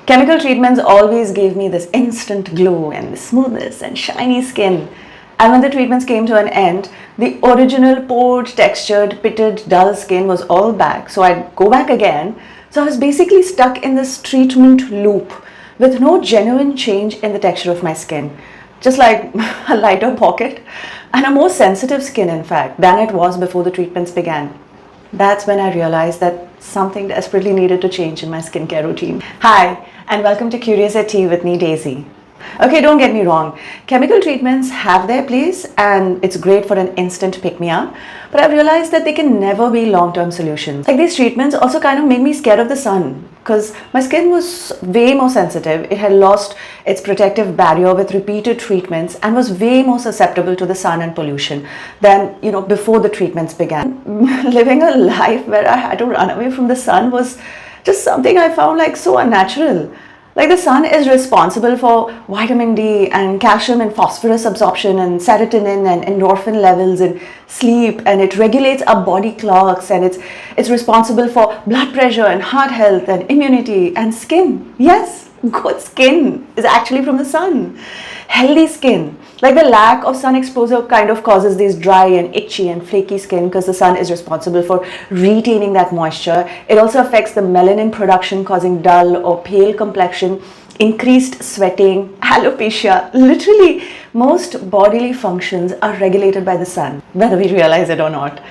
Chemical treatments always gave me this instant glow and smoothness and shiny skin. And when the treatments came to an end, the original pored, textured, pitted, dull skin was all back. So I'd go back again. So I was basically stuck in this treatment loop with no genuine change in the texture of my skin. Just like a lighter pocket and a more sensitive skin, in fact, than it was before the treatments began. That's when I realized that something desperately needed to change in my skincare routine. Hi, and welcome to Curious at Tea with me, Daisy. Okay, don't get me wrong. Chemical treatments have their place and it's great for an instant pick-me-up, but I've realized that they can never be long-term solutions. Like, these treatments also kind of made me scared of the sun because my skin was way more sensitive. It had lost its protective barrier with repeated treatments and was way more susceptible to the sun and pollution than, before the treatments began. Living a life where I had to run away from the sun was just something I found like so unnatural. Like, the sun is responsible for vitamin D and calcium and phosphorus absorption and serotonin and endorphin levels and sleep, and it regulates our body clocks, and it's responsible for blood pressure and heart health and immunity and skin. Yes, good skin is actually from the sun. Healthy skin. Like, the lack of sun exposure kind of causes these dry and itchy and flaky skin because the sun is responsible for retaining that moisture. It also affects the melanin production, causing dull or pale complexion, increased sweating, alopecia. Literally, most bodily functions are regulated by the sun, whether we realize it or not.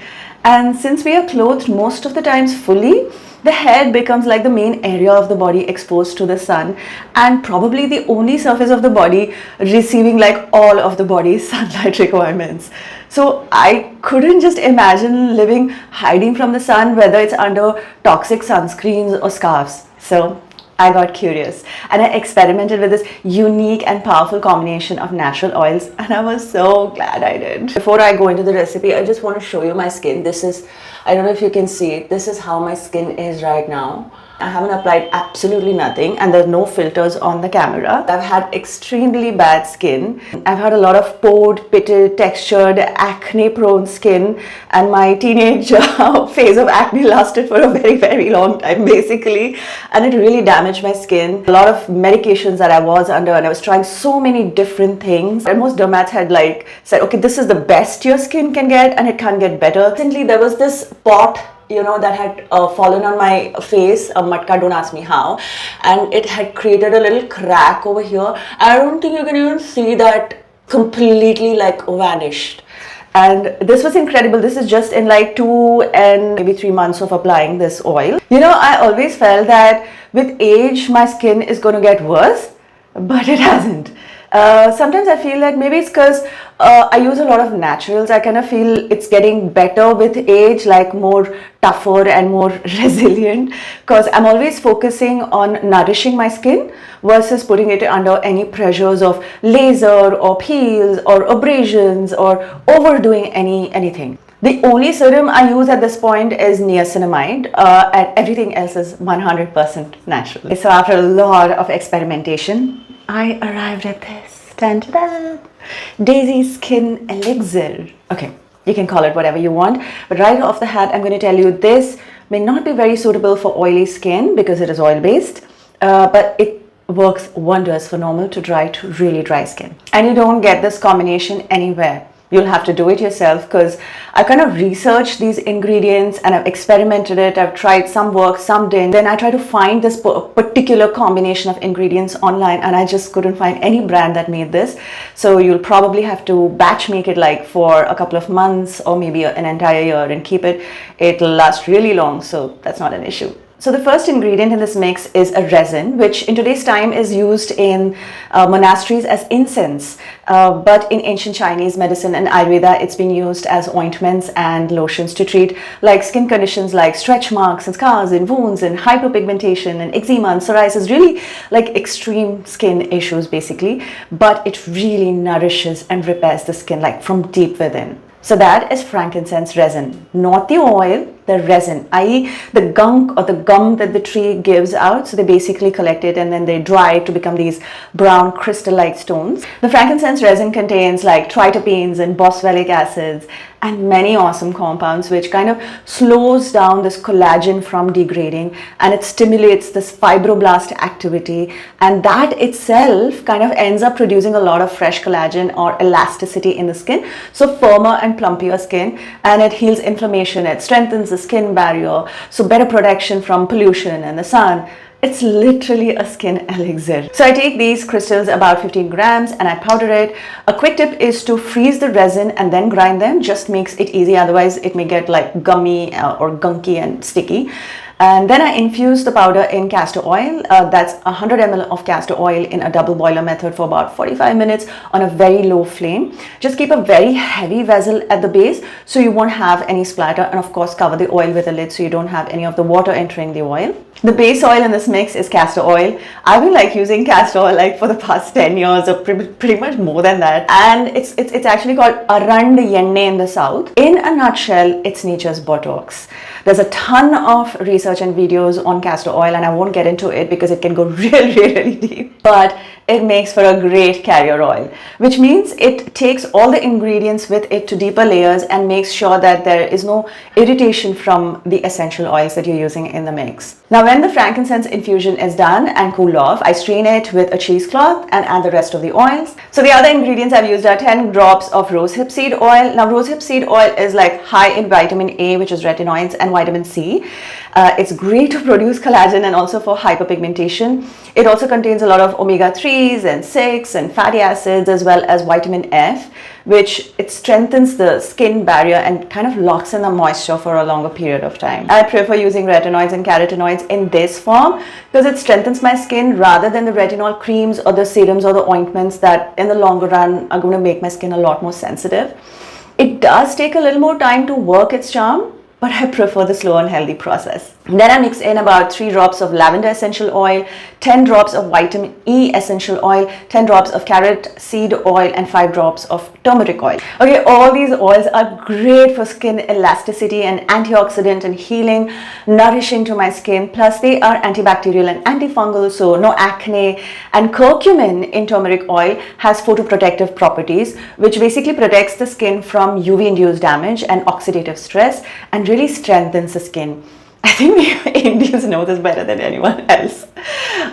And since we are clothed most of the times fully, the head becomes like the main area of the body exposed to the sun, and probably the only surface of the body receiving like all of the body's sunlight requirements. So I couldn't just imagine living hiding from the sun, whether it's under toxic sunscreens or scarves. So I got curious and I experimented with this unique and powerful combination of natural oils, and I was so glad I did. Before I go into the recipe, I just want to show you my skin. This is, I don't know if you can see it, this is how my skin is right now. I haven't applied absolutely nothing and there's no filters on the camera. I've had extremely bad skin. I've had a lot of pored, pitted, textured, acne-prone skin, and my teenage phase of acne lasted for a very, very long time basically, and it really damaged my skin. A lot of medications that I was under, and I was trying so many different things, and most dermats had like said, okay, this is the best your skin can get and it can't get better. Recently there was this pot that had fallen on my face, a matka, don't ask me how, and it had created a little crack over here. I don't think you can even see that completely like vanished. And this was incredible. This is just in like 2 and maybe 3 months of applying this oil. I always felt that with age my skin is going to get worse, but it hasn't. Sometimes I feel that maybe it's because I use a lot of naturals. I kind of feel it's getting better with age, like more tougher and more resilient, because I'm always focusing on nourishing my skin versus putting it under any pressures of laser or peels or abrasions or overdoing anything. The only serum I use at this point is niacinamide, and everything else is 100% natural. So after a lot of experimentation, I arrived at this. Dun-dun-dun. Daisy Skin Elixir. Okay, you can call it whatever you want, but right off the hat, I'm going to tell you this may not be very suitable for oily skin because it is oil-based, but it works wonders for normal to dry to really dry skin. And you don't get this combination anywhere. You'll have to do it yourself, because I kind of researched these ingredients and I've experimented it. I've tried some work, some didn't. Then I tried to find this particular combination of ingredients online, and I just couldn't find any brand that made this. So you'll probably have to batch make it like for a couple of months or maybe an entire year and keep it. It'll last really long, so that's not an issue. So the first ingredient in this mix is a resin, which in today's time is used in monasteries as incense. But in ancient Chinese medicine and Ayurveda, it's been used as ointments and lotions to treat like skin conditions like stretch marks and scars and wounds and hyperpigmentation and eczema and psoriasis, really like extreme skin issues basically. But it really nourishes and repairs the skin like from deep within. So that is frankincense resin, not the oil. the resin, i.e. the gunk or the gum that the tree gives out. So they basically collect it and then they dry it to become these brown crystal-like stones. The frankincense resin contains like triterpenes and boswellic acids and many awesome compounds which kind of slows down this collagen from degrading, and it stimulates this fibroblast activity, and that itself kind of ends up producing a lot of fresh collagen or elasticity in the skin, so firmer and plumpier skin, and it heals inflammation, it strengthens the skin barrier, so better protection from pollution and the sun. It's literally a skin elixir. So I take these crystals, about 15 grams, and I powder it. A quick tip is to freeze the resin and then grind them. Just makes it easy. Otherwise, it may get like gummy or gunky and sticky. And then I infuse the powder in castor oil. That's 100 ml of castor oil in a double boiler method for about 45 minutes on a very low flame. Just keep a very heavy vessel at the base so you won't have any splatter, and of course cover the oil with a lid so you don't have any of the water entering the oil. The base oil in this mix is castor oil. I've been like using castor oil like for the past 10 years or pretty much more than that, and it's actually called arand yenne in the south. In a nutshell, it's nature's botox. There's a ton of research and videos on castor oil, and I won't get into it because it can go really deep, but it makes for a great carrier oil, which means it takes all the ingredients with it to deeper layers and makes sure that there is no irritation from the essential oils that you're using in the mix. Now, when the frankincense infusion is done and cooled off, I strain it with a cheesecloth and add the rest of the oils. So the other ingredients I've used are 10 drops of rosehip seed oil. Now, rosehip seed oil is like high in vitamin A, which is retinoids, and vitamin C. It's great to produce collagen and also for hyperpigmentation. It also contains a lot of omega-3s and 6 and fatty acids, as well as vitamin F, which it strengthens the skin barrier and kind of locks in the moisture for a longer period of time. I prefer using retinoids and carotenoids in this form because it strengthens my skin rather than the retinol creams or the serums or the ointments that in the longer run are going to make my skin a lot more sensitive. It does take a little more time to work its charm, but I prefer the slow and healthy process. Then I mix in about 3 drops of lavender essential oil, 10 drops of vitamin E essential oil, 10 drops of carrot seed oil, and 5 drops of turmeric oil. Okay, all these oils are great for skin elasticity and antioxidant and healing, nourishing to my skin. Plus they are antibacterial and antifungal, so no acne. And curcumin in turmeric oil has photoprotective properties, which basically protects the skin from UV-induced damage and oxidative stress and really strengthens the skin. I think we Indians know this better than anyone else.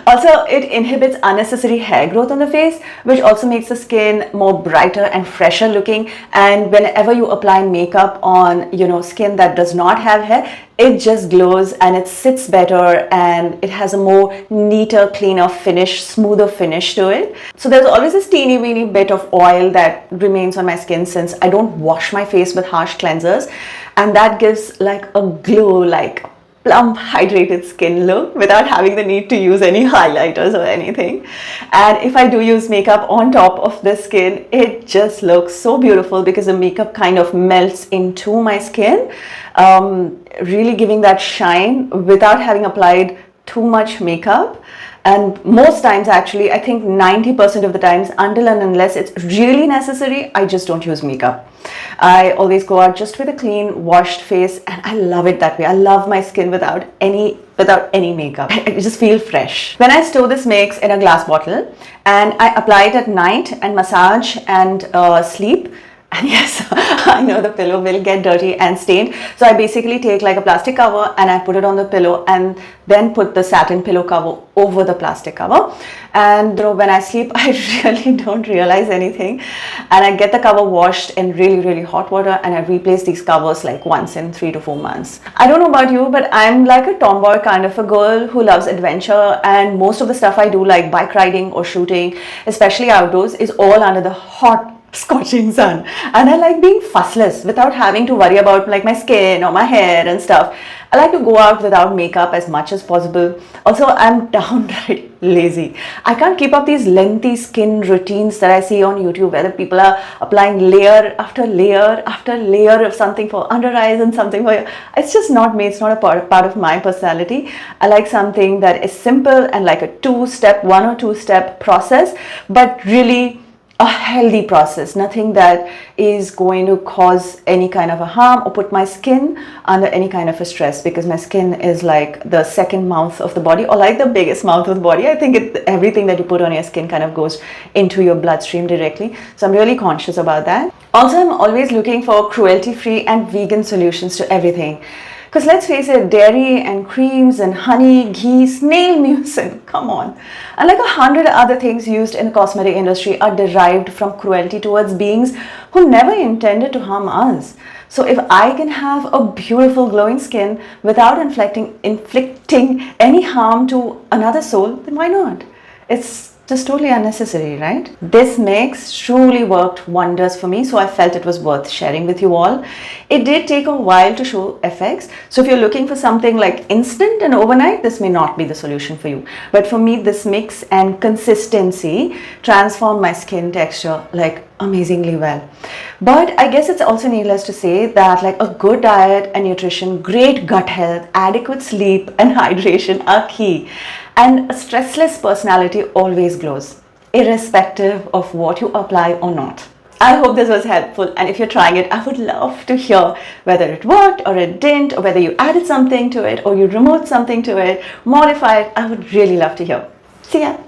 Also, it inhibits unnecessary hair growth on the face, which also makes the skin more brighter and fresher looking. And whenever you apply makeup on, skin that does not have hair, it just glows and it sits better and it has a more neater, cleaner finish, smoother finish to it. So there's always this teeny weeny bit of oil that remains on my skin since I don't wash my face with harsh cleansers, and that gives like a glow, like plump, hydrated skin look without having the need to use any highlighters or anything. And if I do use makeup on top of the skin, it just looks so beautiful because the makeup kind of melts into my skin, really giving that shine without having applied too much makeup. And most times, actually, I think 90% of the times, until and unless it's really necessary, I just don't use makeup. I always go out just with a clean, washed face, and I love it that way. I love my skin without any makeup. I just feel fresh. When I store this mix in a glass bottle and I apply it at night and massage and sleep, and yes, I know the pillow will get dirty and stained. So I basically take like a plastic cover and I put it on the pillow and then put the satin pillow cover over the plastic cover. And when I sleep, I really don't realize anything. And I get the cover washed in really hot water and I replace these covers like once in 3 to 4 months. I don't know about you, but I'm like a tomboy kind of a girl who loves adventure, and most of the stuff I do, like bike riding or shooting, especially outdoors, is all under the hot scorching sun, and I like being fussless without having to worry about like my skin or my hair and stuff. I like to go out without makeup as much as possible. Also, I'm downright lazy. I can't keep up these lengthy skin routines that I see on YouTube where the people are applying layer after layer after layer of something for under eyes and something for your... It's just not me. It's not a part of my personality. I like something that is simple and like a one or two step process, but really a healthy process, nothing that is going to cause any kind of a harm or put my skin under any kind of a stress, because my skin is like the second mouth of the body, or like the biggest mouth of the body. I think everything that you put on your skin kind of goes into your bloodstream directly. So I'm really conscious about that. Also, I'm always looking for cruelty-free and vegan solutions to everything. Because let's face it, dairy and creams and honey, ghee, snail mucin, come on. And like 100 other things used in the cosmetic industry are derived from cruelty towards beings who never intended to harm us. So if I can have a beautiful glowing skin without inflicting any harm to another soul, then why not? It's just totally unnecessary, right? This mix truly worked wonders for me, so I felt it was worth sharing with you all. It did take a while to show effects, so if you're looking for something like instant and overnight, this may not be the solution for you. But for me, this mix and consistency transformed my skin texture like amazingly well. But I guess it's also needless to say that like a good diet and nutrition, great gut health, adequate sleep and hydration are key. And a stressless personality always glows, irrespective of what you apply or not. I hope this was helpful, and if you're trying it, I would love to hear whether it worked or it didn't, or whether you added something to it or you removed something to it, modified. I would really love to hear. See ya!